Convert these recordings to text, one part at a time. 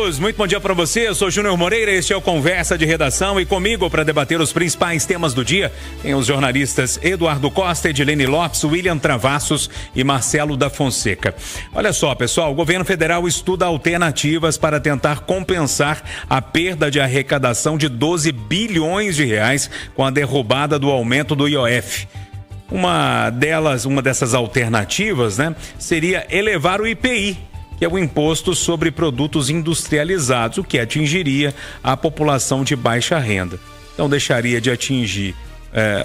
Muito bom dia para você, eu sou Júnior Moreira, este é o Conversa de Redação e comigo para debater os principais temas do dia tem os jornalistas Eduardo Costa, Edilene Lopes, William Travassos e Marcelo da Fonseca. Olha só, pessoal, o governo federal estuda alternativas para tentar compensar a perda de arrecadação de 12 bilhões de reais com a derrubada do aumento do IOF. Uma dessas alternativas, seria elevar o IPI, que é o Imposto sobre Produtos Industrializados, o que atingiria a população de baixa renda. Então deixaria de atingir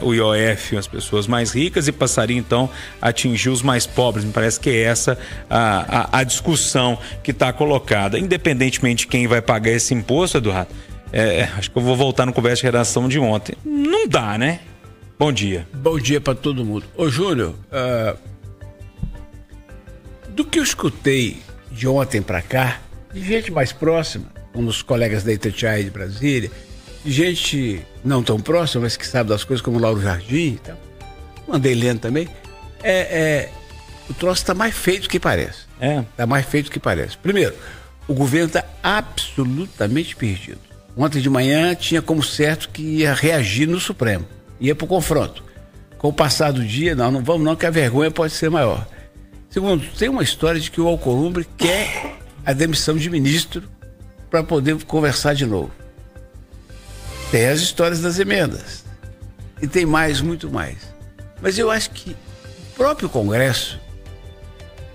o IOF, as pessoas mais ricas, e passaria então a atingir os mais pobres. Me parece que é essa a discussão que está colocada. Independentemente de quem vai pagar esse imposto, Eduardo, acho que eu vou voltar no Conversa de Redação de ontem. Não dá, né? Bom dia. Bom dia para todo mundo. Ô Júnior, do que eu escutei de ontem para cá, de gente mais próxima, como os colegas da Itatiaia de Brasília, de gente não tão próxima, mas que sabe das coisas, como o Lauro Jardim e tal, mandei lendo também, o troço está mais feito do que parece. Está mais feito do que parece. Primeiro, o governo está absolutamente perdido. Ontem de manhã tinha como certo que ia reagir no Supremo, ia para o confronto. Com o passar do dia, não vamos não, que a vergonha pode ser maior. Segundo, tem uma história de que o Alcolumbre quer a demissão de ministro para poder conversar de novo. Tem as histórias das emendas. E tem mais, muito mais. Mas eu acho que o próprio Congresso,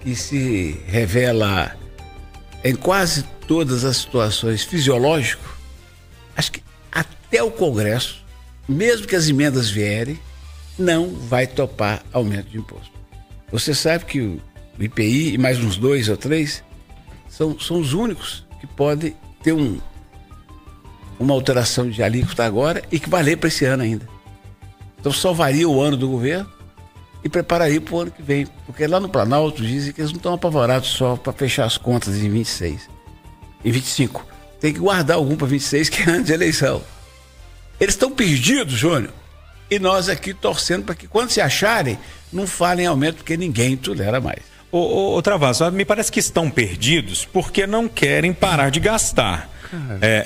que se revela em quase todas as situações fisiológico, acho que até o Congresso, mesmo que as emendas vierem, não vai topar aumento de imposto. Você sabe que o IPI e mais uns 2 ou 3 são os únicos que podem ter uma alteração de alíquota agora e que valer para esse ano ainda. Então salvaria o ano do governo e prepararia para o ano que vem. Porque lá no Planalto dizem que eles não estão apavorados só para fechar as contas em 26, em 25. Tem que guardar algum para 26, que é antes de eleição. Eles estão perdidos, Júnior. E nós aqui torcendo para que quando se acharem, não falem aumento, porque ninguém tolera mais. Ô Travassos, me parece que estão perdidos porque não querem parar de gastar.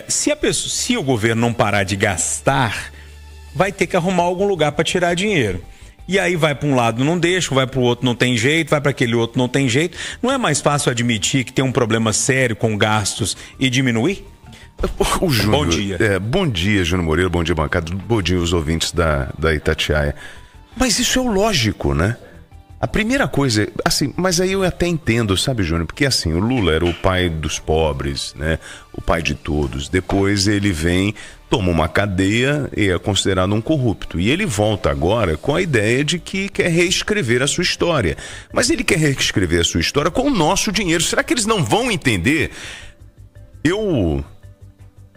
Se o governo não parar de gastar, vai ter que arrumar algum lugar para tirar dinheiro. E aí vai para um lado não deixa, vai para o outro não tem jeito, vai para aquele outro não tem jeito. Não é mais fácil admitir que tem um problema sério com gastos e diminuir? O Júnior, bom dia. Bom dia, Júnior Moreira, bom dia, bancada, bom dia os ouvintes da Itatiaia. Mas isso é o lógico, né? A primeira coisa, assim, mas aí eu até entendo, sabe, Júnior? Porque assim, o Lula era o pai dos pobres, né? O pai de todos. Depois ele vem, toma uma cadeia e é considerado um corrupto. E ele volta agora com a ideia de que quer reescrever a sua história. Mas ele quer reescrever a sua história com o nosso dinheiro. Será que eles não vão entender? Eu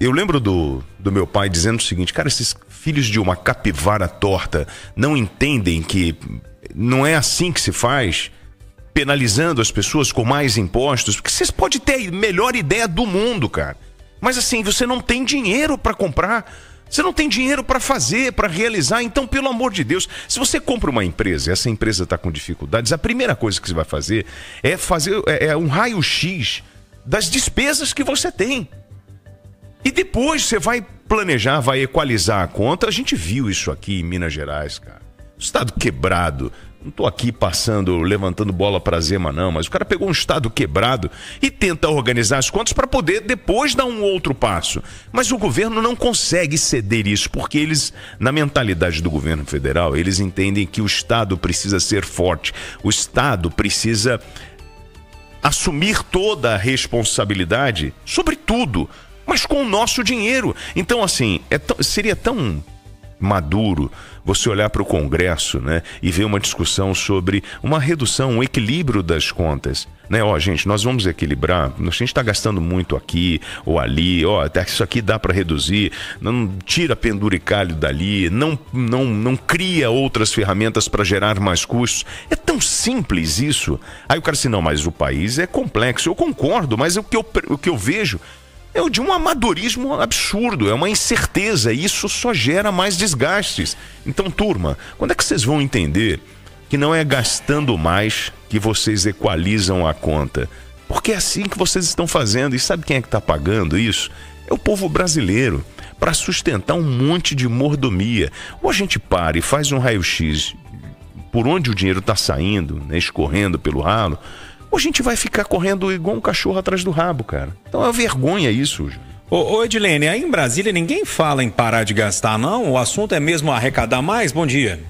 lembro do meu pai dizendo o seguinte: cara, esses filhos de uma capivara torta não entendem que não é assim que se faz, penalizando as pessoas com mais impostos, porque vocês podem ter a melhor ideia do mundo, cara. Mas assim, você não tem dinheiro para comprar, você não tem dinheiro para fazer, para realizar. Então, pelo amor de Deus, se você compra uma empresa e essa empresa está com dificuldades, a primeira coisa que você vai fazer é um raio-x das despesas que você tem. E depois você vai planejar, vai equalizar a conta. A gente viu isso aqui em Minas Gerais, cara. O estado quebrado. Não tô aqui levantando bola pra Zema, não, mas o cara pegou um estado quebrado e tenta organizar as contas para poder depois dar um outro passo. Mas o governo não consegue ceder isso, porque eles, na mentalidade do governo federal, eles entendem que o Estado precisa ser forte. O Estado precisa assumir toda a responsabilidade sobre tudo, mas com o nosso dinheiro. Então, assim, seria tão maduro você olhar para o Congresso, né, e ver uma discussão sobre uma redução, um equilíbrio das contas, né? Gente, nós vamos equilibrar, a gente está gastando muito aqui ou ali, até isso aqui dá para reduzir, não tira penduricalho dali, não cria outras ferramentas para gerar mais custos. É tão simples isso. Aí o cara diz, não, mas o país é complexo. Eu concordo, mas o que eu vejo é de um amadorismo absurdo, é uma incerteza, e isso só gera mais desgastes. Então, turma, quando é que vocês vão entender que não é gastando mais que vocês equalizam a conta? Porque é assim que vocês estão fazendo. E sabe quem é que está pagando isso? É o povo brasileiro, para sustentar um monte de mordomia. Ou a gente para e faz um raio-x por onde o dinheiro está saindo, né, escorrendo pelo ralo, ou a gente vai ficar correndo igual um cachorro atrás do rabo, cara. Então é uma vergonha isso. Ô Edilene, aí em Brasília ninguém fala em parar de gastar, não? O assunto é mesmo arrecadar mais? Bom dia.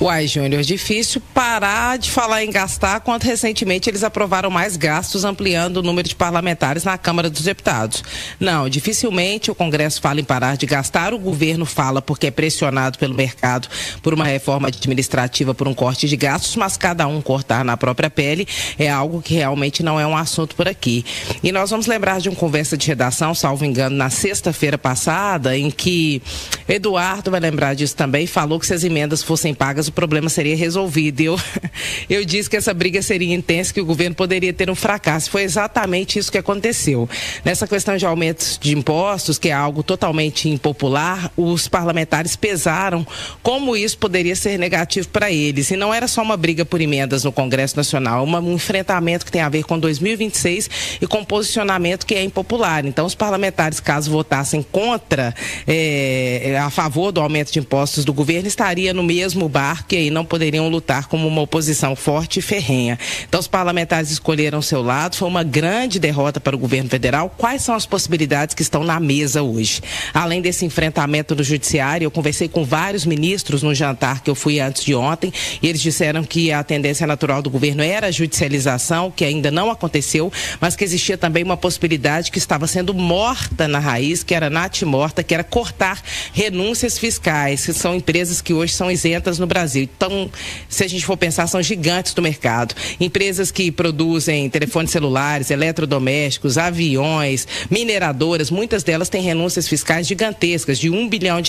Uai, Júnior, difícil parar de falar em gastar quando recentemente eles aprovaram mais gastos, ampliando o número de parlamentares na Câmara dos Deputados. Não, dificilmente o Congresso fala em parar de gastar, o governo fala porque é pressionado pelo mercado por uma reforma administrativa, por um corte de gastos, mas cada um cortar na própria pele é algo que realmente não é um assunto por aqui. E nós vamos lembrar de uma conversa de redação, salvo engano, na sexta-feira passada, em que Eduardo vai lembrar disso também, falou que se as emendas fossem pagas, o problema seria resolvido. Eu disse que essa briga seria intensa, que o governo poderia ter um fracasso. Foi exatamente isso que aconteceu. Nessa questão de aumentos de impostos, que é algo totalmente impopular, os parlamentares pesaram como isso poderia ser negativo para eles. E não era só uma briga por emendas no Congresso Nacional, um enfrentamento que tem a ver com 2026 e com posicionamento que é impopular. Então, os parlamentares, caso votassem contra, a favor do aumento de impostos do governo, estaria no mesmo barco, que aí não poderiam lutar como uma oposição forte e ferrenha. Então, os parlamentares escolheram o seu lado, foi uma grande derrota para o governo federal. Quais são as possibilidades que estão na mesa hoje? Além desse enfrentamento no judiciário, eu conversei com vários ministros no jantar que eu fui antes de ontem, e eles disseram que a tendência natural do governo era a judicialização, que ainda não aconteceu, mas que existia também uma possibilidade que estava sendo morta na raiz, que era natimorta, que era cortar renúncias fiscais, que são empresas que hoje são isentas no Brasil. Então, se a gente for pensar, são gigantes do mercado. Empresas que produzem telefones celulares, eletrodomésticos, aviões, mineradoras, muitas delas têm renúncias fiscais gigantescas, de R$1 bilhão.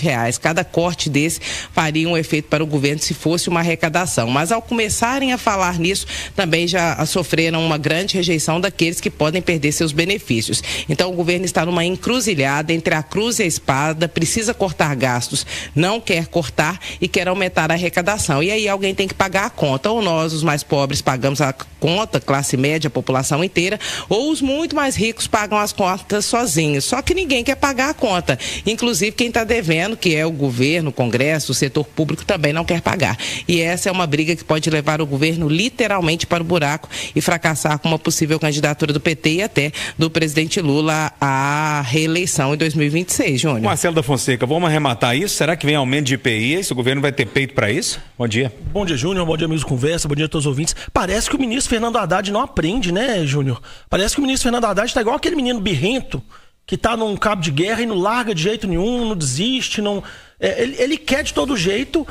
Cada corte desse faria um efeito para o governo se fosse uma arrecadação. Mas ao começarem a falar nisso, também já sofreram uma grande rejeição daqueles que podem perder seus benefícios. Então, o governo está numa encruzilhada entre a cruz e a espada, precisa cortar gastos, não quer cortar e quer aumentar a arrecadação. E aí alguém tem que pagar a conta. Ou nós, os mais pobres, pagamos a conta, classe média, a população inteira, ou os muito mais ricos pagam as contas sozinhos. Só que ninguém quer pagar a conta. Inclusive quem está devendo, que é o governo, o Congresso, o setor público, também não quer pagar. E essa é uma briga que pode levar o governo literalmente para o buraco e fracassar com uma possível candidatura do PT e até do presidente Lula à reeleição em 2026, Júnior. Marcelo da Fonseca, vamos arrematar isso? Será que vem aumento de IPI? Esse governo vai ter peito para isso? Bom dia. Bom dia, Júnior. Bom dia, amigos Conversa. Bom dia a todos os ouvintes. Parece que o ministro Fernando Haddad não aprende, né, Júnior? Parece que o ministro Fernando Haddad está igual aquele menino birrento que tá num cabo de guerra e não larga de jeito nenhum, não desiste, não... Ele quer de todo jeito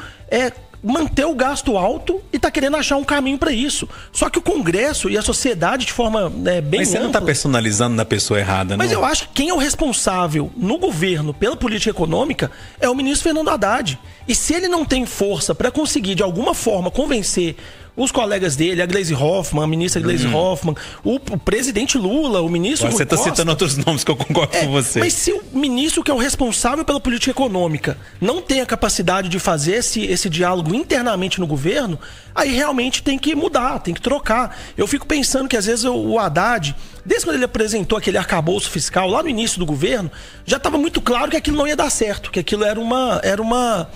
manter o gasto alto e tá querendo achar um caminho para isso. Só que o Congresso e a sociedade de forma bem Mas você ampla... não tá personalizando na pessoa errada, não? Mas eu acho que quem é o responsável no governo pela política econômica é o ministro Fernando Haddad. E se ele não tem força para conseguir, de alguma forma, convencer os colegas dele, a Gleisi Hoffmann, a ministra Gleisi Hoffmann, o presidente Lula, o ministro Você está citando outros nomes que eu concordo com você. Mas se o ministro que é o responsável pela política econômica não tem a capacidade de fazer esse diálogo internamente no governo, aí realmente tem que mudar, tem que trocar. Eu fico pensando que às vezes o Haddad, desde quando ele apresentou aquele arcabouço fiscal lá no início do governo, já estava muito claro que aquilo não ia dar certo, que aquilo era uma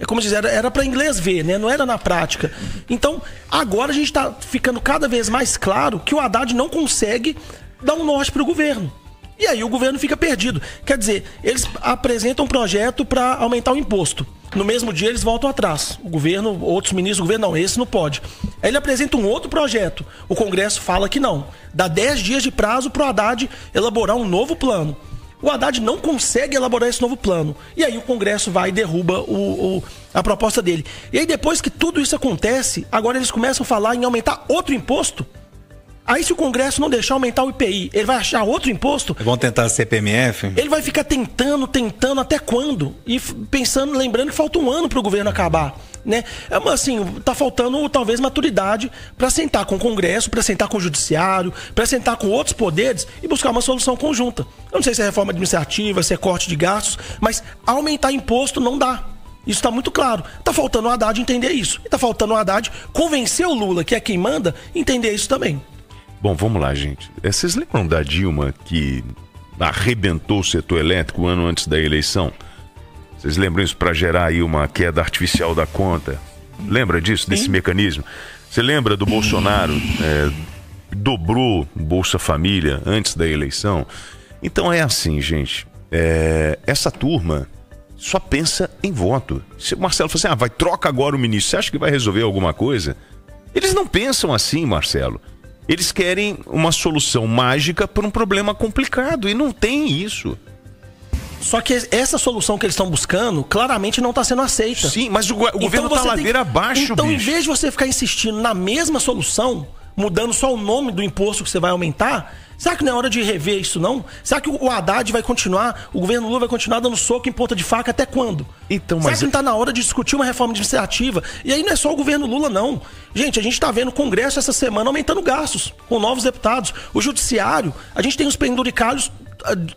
como dizer, era para inglês ver, né? Não era na prática. Então, agora a gente está ficando cada vez mais claro que o Haddad não consegue dar um norte para o governo. E aí o governo fica perdido. Quer dizer, eles apresentam um projeto para aumentar o imposto. No mesmo dia eles voltam atrás. O governo, outros ministros do governo, não, esse não pode. Aí ele apresenta um outro projeto. O Congresso fala que não. Dá 10 dias de prazo para o Haddad elaborar um novo plano. O Haddad não consegue elaborar esse novo plano. E aí o Congresso vai e derruba a proposta dele. E aí depois que tudo isso acontece, agora eles começam a falar em aumentar outro imposto. Aí se o Congresso não deixar aumentar o IPI, ele vai achar outro imposto? Vão tentar a CPMF? Ele vai ficar tentando até quando? E pensando, lembrando que falta um ano para o governo acabar, né? Assim, tá faltando talvez maturidade para sentar com o Congresso, para sentar com o Judiciário, para sentar com outros poderes e buscar uma solução conjunta. Eu não sei se é reforma administrativa, se é corte de gastos, mas aumentar imposto não dá. Isso está muito claro. Está faltando o Haddad entender isso. E está faltando o Haddad convencer o Lula, que é quem manda, entender isso também. Bom, vamos lá, gente. Vocês lembram da Dilma que arrebentou o setor elétrico um ano antes da eleição? Vocês lembram isso para gerar aí uma queda artificial da conta? Lembra disso, desse mecanismo? Você lembra do Bolsonaro? Dobrou o Bolsa Família antes da eleição? Então é assim, gente. Essa turma só pensa em voto. Se o Marcelo fala assim, vai, troca agora o ministro, você acha que vai resolver alguma coisa? Eles não pensam assim, Marcelo. Eles querem uma solução mágica para um problema complicado e não tem isso. Só que essa solução que eles estão buscando claramente não está sendo aceita. Sim, mas o governo está ladeira abaixo, então, bicho. Em vez de você ficar insistindo na mesma solução, mudando só o nome do imposto que você vai aumentar, será que não é hora de rever isso, não? Será que o Haddad vai continuar, o governo Lula vai continuar dando soco em ponta de faca até quando? Então, será que não está na hora de discutir uma reforma administrativa? E aí não é só o governo Lula, não. Gente, a gente está vendo o Congresso essa semana aumentando gastos com novos deputados. O Judiciário, a gente tem os penduricalhos,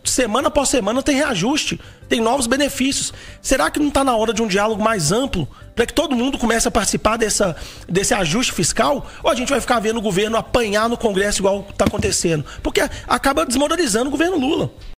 semana após semana tem reajuste, tem novos benefícios. Será que não está na hora de um diálogo mais amplo para que todo mundo comece a participar desse ajuste fiscal? Ou a gente vai ficar vendo o governo apanhar no Congresso igual está acontecendo? Porque acaba desmoralizando o governo Lula.